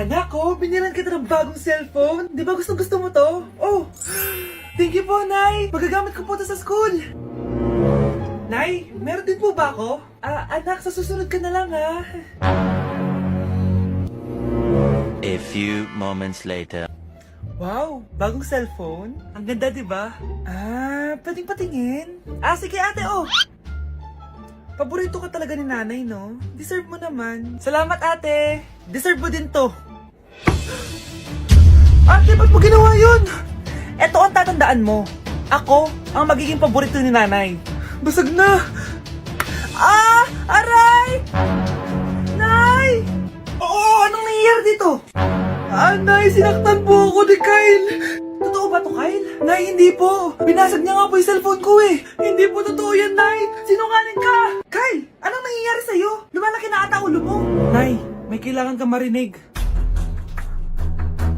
Anak ko, binilan kita ng bagong cellphone. Di ba gusto mo to? Oh, thank you po, Nay. Magagamit ko po to sa school. Nay, meron din po ba ako? Anak, sa susunod ka na lang, ha? A few moments later. Wow, bagong cellphone? Ang ganda, di ba? Pwedeng patingin? Sige ate, oh. Paborito ka talaga ni nanay, no? Deserve mo naman. Salamat, ate. Deserve mo din to. Ate, ba't mo ginawa yun? Eto ang tatandaan mo. Ako ang magiging paborito ni nanay. Basag na. Aray! Nay! Oo, anong nangyayari dito? Nay, sinaktan po ako ni Kyle. Totoo ba to, Kyle? Nay, hindi po. Binasag niya nga po yung cellphone ko eh. Hindi po totoo yan, Nay. Sinungaling ka. Kyle, anong nangyayari sa'yo? Lumalaki na ata ulo mo. Nay, may kailangan kang marinig.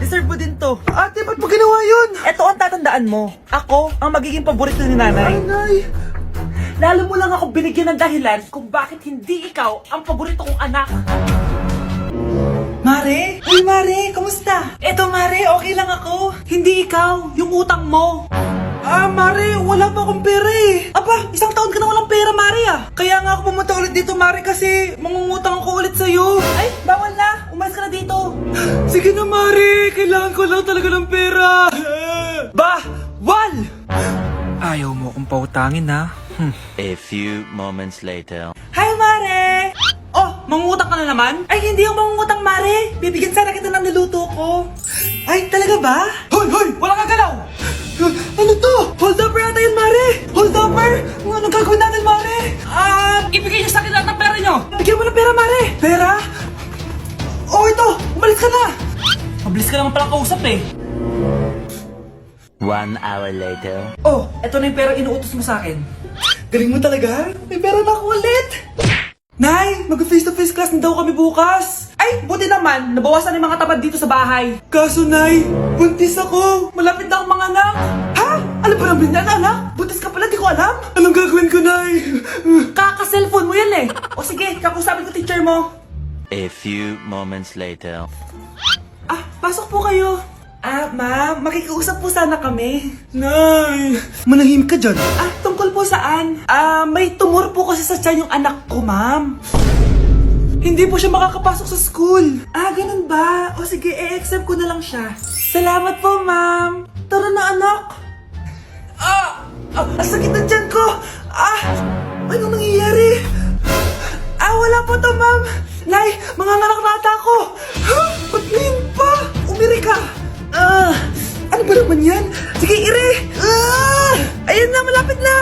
Deserve mo din to. Ate, ba't mo ginawa yun? Eto ang tatandaan mo. Ako ang magiging paborito ni nanay. Nay. Lalo mo lang ako binigyan ng dahilan kung bakit hindi ikaw ang paborito kong anak. Mare? Uy, Mare, kamusta? Eto, Mare, okay lang ako. Hindi ikaw, yung utang mo. Mare, wala pa akong pera eh. Aba, isang taon ka na walang pera, Mare Kaya nga ako pumunta ulit dito, Mare, kasi mangungutang ako ulit sa'yo. Ay, bawal na. Umalis ka na dito. Sige na, Mare. Kailangan ko lang talaga ng pera. Bawal! Ayaw mo akong pautangin, ha? A few moments later. Hi, Mare! Oh, mangungutang ka na naman? Ay, hindi ako mangungutang, Mare. Bibigyan sana kita ng niluto ko. Ay, talaga ba? Hoy! Wala kang galaw! Ano to? Hold up yata yun, Mare! Hold upper? Anong gagawin natin, Mare? Ibigay niyo sa akin lahat ng pera niyo! Bigyan mo ng pera, Mare! Pera? Oh, ito! Umalis ka na! Mabilis ka naman palang kausap eh. 1 hour later. Oh, eto na yung pera inuutos mo sa akin. Galing mo talaga? May pera na ako ulit! Nay, mag-face-to-face class na daw kami bukas. Ay, buti naman, nabawasan yung mga tabad dito sa bahay. Kaso, Nay, buntis ako. Malapit na akong mga anak. Ha? Alam ba namin na, anak? Buntis ka pala, di ko alam. Anong gagawin ko, Nay? Kaka-cellphone mo yan eh. O sige, kakusapin ko teacher mo. A few moments later. Pasok po kayo. Ma'am, makikiusap po sana kami. Nay, manahim ka dyan. Tungkol po saan? May tumor po kasi sa tiyan yung anak ko, ma'am. Hindi po siya makakapasok sa school. Ganun ba? O sige, i-accept ko na lang siya. Salamat po, ma'am. Tara na, anak. Ang sakit ng tiyan ko. Anong nangyayari? Wala po to, ma'am. Nay, manganganak na ata ako. Ba't ngayon pa? Umiri ka. Ano ba naman yan? Sige, ire! Ayan na, malapit na!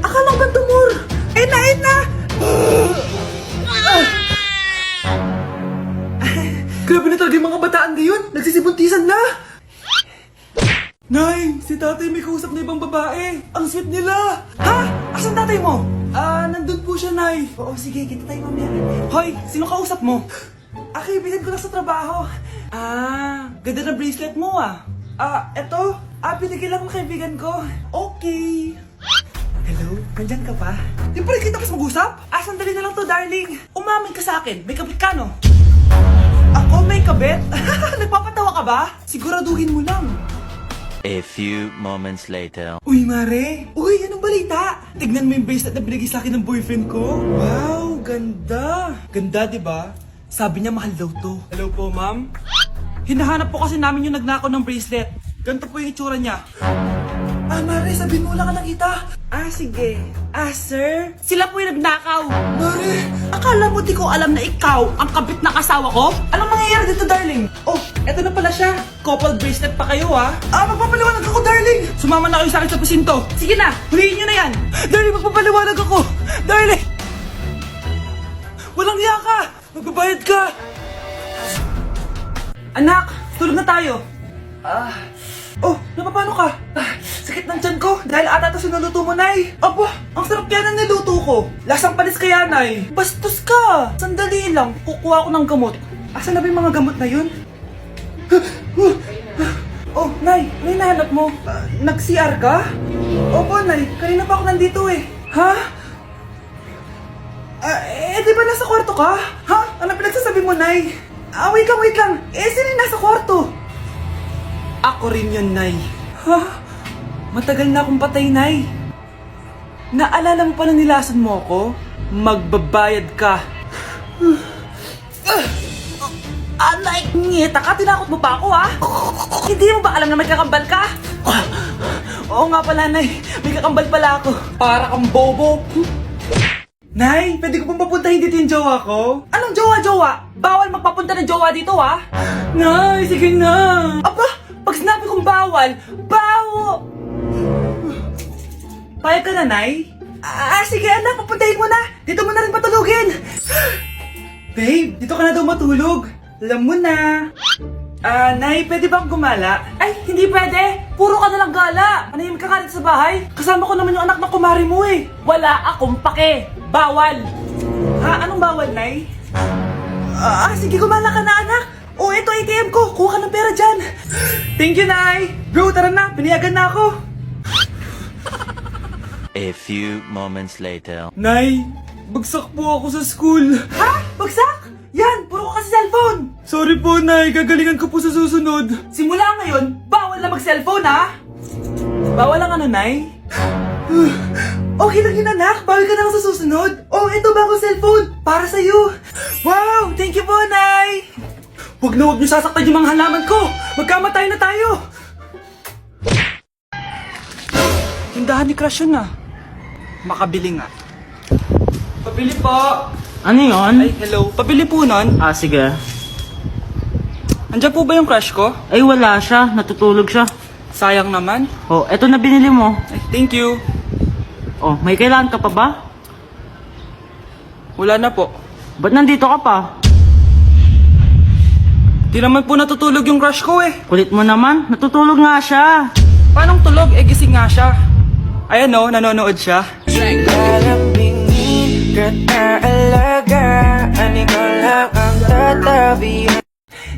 Akala ko bang tumor? Ayun na! Grabe na talaga yung mga bataan ngayon! Nagsisibuntisan na! Nay, si tatay may kausap na ibang babae! Ang sweet nila! Ha? Asan tatay mo? Nandun po siya, Nay. Oo, sige, kita tayo mamaya. Hoy, sino kausap mo? Kaibigan ko lang sa trabaho. Ganda na bracelet mo eto. Binigyan lang ng kaibigan ko. Okay. Hello, nandyan ka pa? Di pa rin kita kasi mag-usap? Sandali na lang to, darling. Umamin ka sa akin, may kabit ka, no? Ako may kabit? Nagpapatawa ka ba? Siguraduhin mo lang. A few moments later. Uy, Mare! Uy, anong balita? Tignan mo yung bracelet na binigay sa akin ng boyfriend ko. Wow, ganda! Ganda, di ba? Sabi niya mahal daw to. Hello po, ma'am? Hinahanap po kasi namin yung nagnakaw ng bracelet. Ganito po yung itsura niya. Mare, sabihin mo lang ka nakita. Sige. Sir? Sila po yung nagnakaw. Mare! Akala mo di ko alam na ikaw ang kabit na kasawa ko? Anong mangyayari dito, darling? Oh, eto na pala siya. Couple bracelet pa kayo, magpapaliwanag ako, darling. Sumama na kayo sa akin sa presinto. Sige na, huliin nyo na yan. Darling, magpapaliwanag ako. Darling! Walang hiya ka! Magbabayad ka! Anak, tulog na tayo. Napapano ka? Sakit ng tiyan ko dahil ata ito sinuluto mo, Nay. Aba, ang sarap yan ang niluto ko. Lasang panis kaya, Nay. Bastos ka. Sandali lang, kukuha ko ng gamot. Asan na ba yung mga gamot na yun? Nay, ano yung nahanap mo? Nag-CR ka? Opo, Nay. Kanina pa ako nandito eh. Ha? Di ba nasa kwarto ka? Ha? Ano pinagsasabi mo, Nay? Wait lang. Sino yung nasa kwarto? Ako rin yun, Nay. Ha? Matagal na akong patay, Nay. Naalala mo pa na nilason mo ako? Magbabayad ka. Nay, ngita ka, tinakot mo pa ako, ha? Hindi mo ba alam na may kakambal ka? Oo nga pala, Nay. May kakambal pala ako. Para kang bobo. Nay, pwede ko pong papuntahin dito yung jowa ko? Anong jowa? Bawal magpapunta ng jowa dito, ha? Nay, sige na. Aba, pag sinabi kong bawal, bawo! Payag ka na, Nay? Sige anak, papuntahin mo na. Dito mo na rin patulugin. Babe, dito ka na daw matulog. Alam mo na. Nay, pwede bang gumala? Ay, hindi pwede. Puro ka nalang gala. Manahimik ka dito sa bahay. Kasama ko naman yung anak ng kumari mo eh. Wala akong pake. Bawal. Ha? Anong bawal, Nay? Sige, gumala ka na, anak. Ito ATM ko. Kuha ka ng pera dyan. Thank you, Nay. Bro, tara na. Piniyagan na ako. A few moments later. Nay, bagsak po ako sa school. Ha? Bagsak? Yan, puro ka kasi cellphone. Sorry po, Nay. Gagalingan ko po sa susunod. Simula ngayon, bawal na mag-cellphone, ha? Bawal ang ano, Nay? Okay lang yun, anak. Bawal ka na sa susunod. Ito bagong cellphone. Para sa'yo. Wow, thank you po, Nay. Huwag niyo sasaktan yung mga halaman ko. Magkamatay na tayo. Tindahan ni Crush yun, ah. Makabili nga. Pabili po. Ano yun? Ay, hello. Pabili po nun. Sige. Andiyan po ba yung crush ko? Ay, wala siya. Natutulog siya. Sayang naman. Eto na binili mo. Ay, thank you. May kailangan ka pa ba? Wala na po. Ba't nandito ka pa? Di naman po natutulog yung crush ko eh. Kulit mo naman. Natutulog nga siya. Paanong tulog? Gising nga siya. Ayan o, nanonood siya.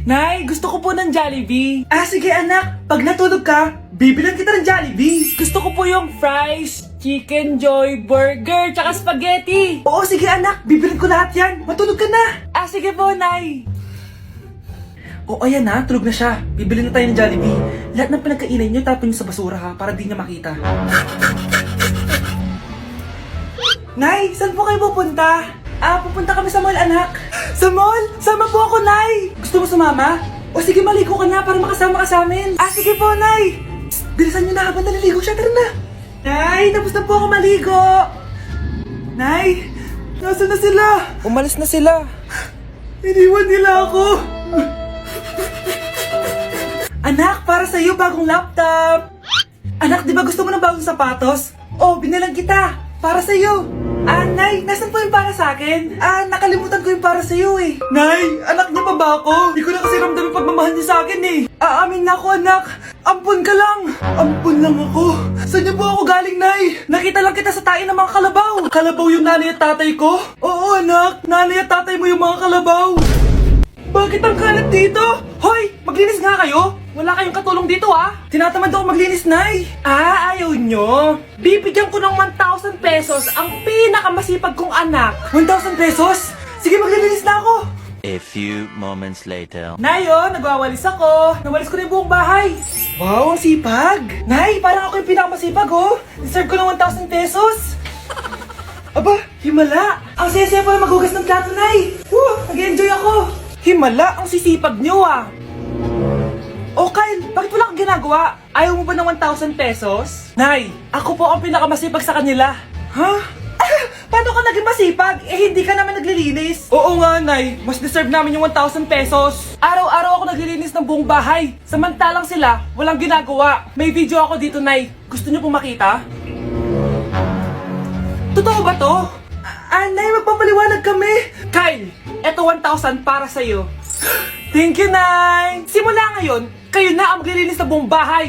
Nay, gusto ko po ng Jollibee. Sige anak, pag natulog ka, bibilan kita ng Jollibee. Gusto ko po yung fries, chicken joy, burger, tsaka spaghetti. Oo, sige anak, bibilan ko lahat yan. Matulog ka na. Sige po, Nay. Ayan na, tulog na siya. Bibili na tayo ng Jollibee. Lahat ng pinagkainan niyo, tapon niyo sa basura ha, para di niya makita. Nay, saan po kayo pupunta? Pupunta kami sa mall, anak. Sa mall? Sama po ako, Nay. Gusto mo sumama? Sige, maligo ka na para makasama ka sa amin. Sige po, Nay. Psst, bilisan niyo na habang naliligo siya. Tara na. Nay, tapos na po ako maligo. Nay, nasaan na sila? Umalis na sila. Iniwan nila ako. Anak, para sa'yo bagong laptop. Anak, di ba gusto mo ng bagong sapatos? Binalang kita. Para sa'yo. Nay, nasan po yung para sa akin? Nakalimutan ko yung para sa'yo eh. Nay, anak niya pa ba ako? Di ko na kasi ramdam yung pagmamahal niya sa akin eh. Aamin na ako, anak. Ampun ka lang. Ampun lang ako. Saan niyo po ako galing, Nay? Nakita lang kita sa tayo ng mga kalabaw. Kalabaw yung nanay at tatay ko? Oo, anak. Nanay at tatay mo yung mga kalabaw. Bakit ang kalat dito? Hoy, maglinis nga kayo. Wala kayong katulong dito Tinatamad ako maglinis, Nay. Ayaw nyo. Bibigyan ko ng 1,000 pesos ang pinakamasipag kong anak. 1,000 pesos? Sige, maglilinis na ako. A few moments later. Nay, nagwawalis ako. Nawalis ko na yung buong bahay. Wow, ang sipag. Nay, parang ako yung pinakamasipag, Deserve ko ng 1,000 pesos. Aba, himala. Ang saya-saya pala maghugas ng plato, Nay. Nag-enjoy ako. Himala, ang sisipag nyo, Kyle, bakit wala kang ginagawa? Ayaw mo ba ng 1,000 pesos? Nay, ako po ang pinakamasipag sa kanila. Ha? Paano ka naging masipag? Hindi ka naman naglilinis. Oo nga, Nay. Mas deserve namin yung 1,000 pesos. Araw-araw ako naglilinis ng buong bahay. Samantalang sila, walang ginagawa. May video ako dito, Nay. Gusto niyo pong makita? Totoo ba to? Nay, magpapaliwanag kami. Kyle, eto 1,000 para sa'yo. Thank you, Nay. Simula ngayon, kayo na ang maglilinis ng buong bahay.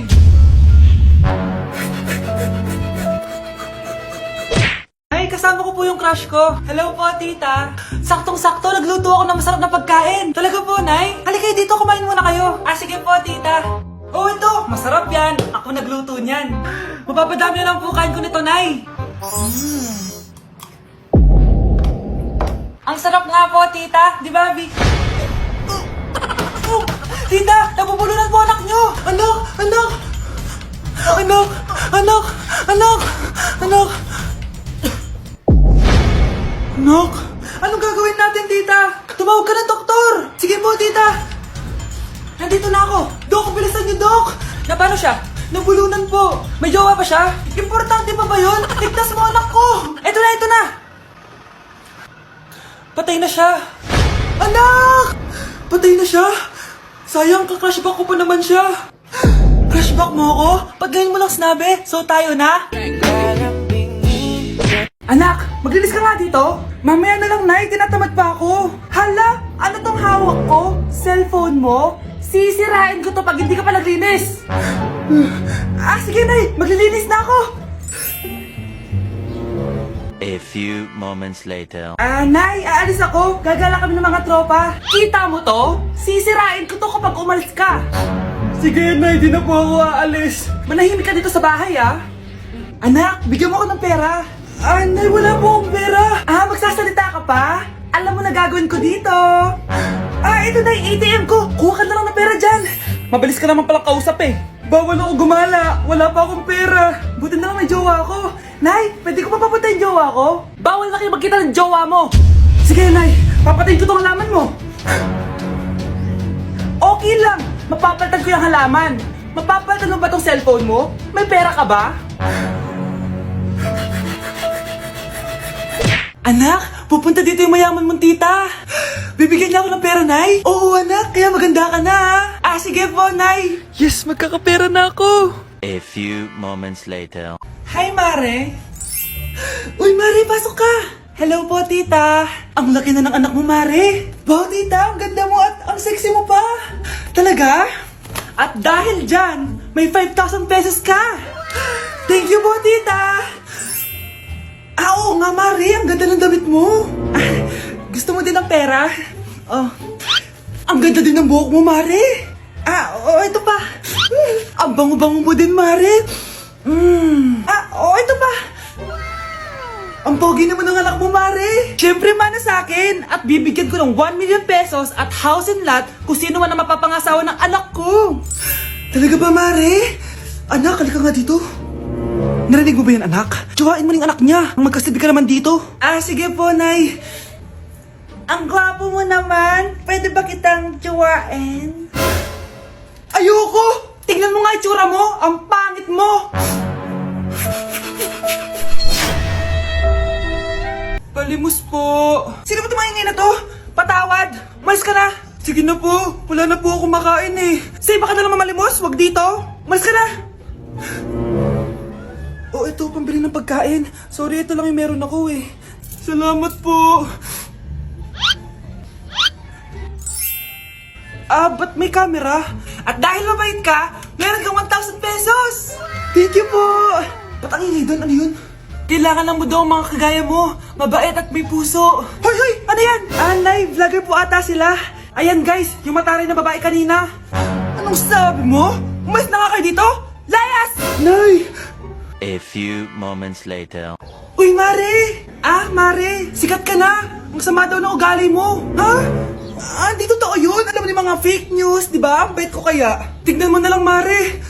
Ay, kasama ko po yung crush ko. Hello po, tita. Saktong-sakto, nagluto ako ng masarap na pagkain. Talaga po, Nay? Halika dito, kumain muna kayo. Sige po, tita. Ito, masarap yan. Ako nagluto niyan. Mapapadami na lang po kain ko nito, Nay. Ang sarap nga po, tita. Di ba, Vic? Tita, nabubulunan po anak nyo! Anak! Anak! Anak! Anak! Anak! Anak! Anak! Anong gagawin natin, tita? Tumawag ka ng doktor! Sige po, tita! Nandito na ako! Dok, bilisan niyo, Dok! Na paano siya? Nabulunan po! May jowa pa siya? Importante pa ba yun? Ligtas mo anak ko! Ito na, ito na! Patay na siya! Anak! Patay na siya! Sayang, ka-crushback ko pa naman siya! Crushback mo ako? Pag ganyan mo lang sinabi, so tayo na? Anak, maglinis ka nga dito. Mamaya na lang, Nay. Tinatamad pa ako. Hala, ano tong hawak ko? Cellphone mo? Sisirain ko to pag hindi ka pa naglinis. Sige, Nay. Maglilinis na ako. A few moments later. Nay, aalis ako. Gagala kami ng mga tropa. Kita mo to? Sisirain ko to kapag umalis ka. Sige, Nay. Di na po ako aalis. Manahimik ka dito sa bahay, ah. Anak, bigyan mo ako ng pera. Nay, wala po akong pera. Magsasalita ka pa? Alam mo na gagawin ko dito. Ito na yung ATM ko. Kuha ka na lang ng pera dyan. Mabilis ka naman palang kausap eh. Bawal ako gumala. Wala pa akong pera. Buti na lang may jowa ako. Nay, pwede ko pa papatay yung jowa ko? Bawal na kayo magkita ng jowa mo. Sige, Nay. Papatayin ko tong halaman mo. Okay lang. Mapapalitan ko yung halaman. Mapapalitan mo ba tong cellphone mo? May pera ka ba? Anak, pupunta dito yung mayaman mong tita. Bibigyan niya ako ng pera, Nay. Oo, anak. Kaya maganda ka na, ha? Sige po, Nay. Yes, magkakapera na ako. A few moments later. Hi, Mare. Uy, Mare, pasok ka. Hello po, tita. Ang laki na ng anak mo, Mare. Wow, tita, ang ganda mo at ang sexy mo pa. Talaga? At dahil dyan, may 5,000 pesos ka. Thank you po, tita. Oo nga, Mare. Ang ganda ng damit mo. Gusto mo din ng pera? Ang ganda din ng buhok mo, Mare. Ito pa. Ang bango-bango mo din, Mare. Ito pa. Ang pogi naman ng anak mo, Mare. Siyempre, mana sa akin. At bibigyan ko ng 1 million pesos at house and lot kung sino man ang mapapangasawa ng anak ko. Talaga ba, Mare? Anak, halika nga dito. Narinig mo ba yan, anak? Tsuwain mo ng anak niya. Magkasibi ka naman dito. Sige po, Nay. Ang gwapo mo naman. Pwede ba kitang tsuwain? Ayoko! Tingnan mo nga itsura mo. Ang pangit mo. Palimos po. Sino ba tumahingin na to? Patawad. Malis ka na. Sige na po. Wala na po ako makain eh. Say, baka na lang mamalimos. Wag dito. Malis ka na. Ito, pambili ng pagkain. Sorry, ito lang yung meron ako eh. Salamat po. Ba't may camera? At dahil mabait ka, meron kang 1,000 pesos! Thank you po! Ba't ang ingay doon? Ano yun? Kailangan lang mo daw ang mga kagaya mo. Mabait at may puso. Hoy! Hoy! Ano yan? Nay, vlogger po ata sila. Ayan guys, yung mataray na babae kanina. Anong sabi mo? Umalis na nga kayo dito? Layas! Nay! A few moments later. Uy, Mare! Mare, sikat ka na! Ang sama daw ng ugali mo! Ha? Di totoo yun! Alam mo yung mga fake news, di ba? Ang bait ko kaya. Tignan mo na lang, Mare!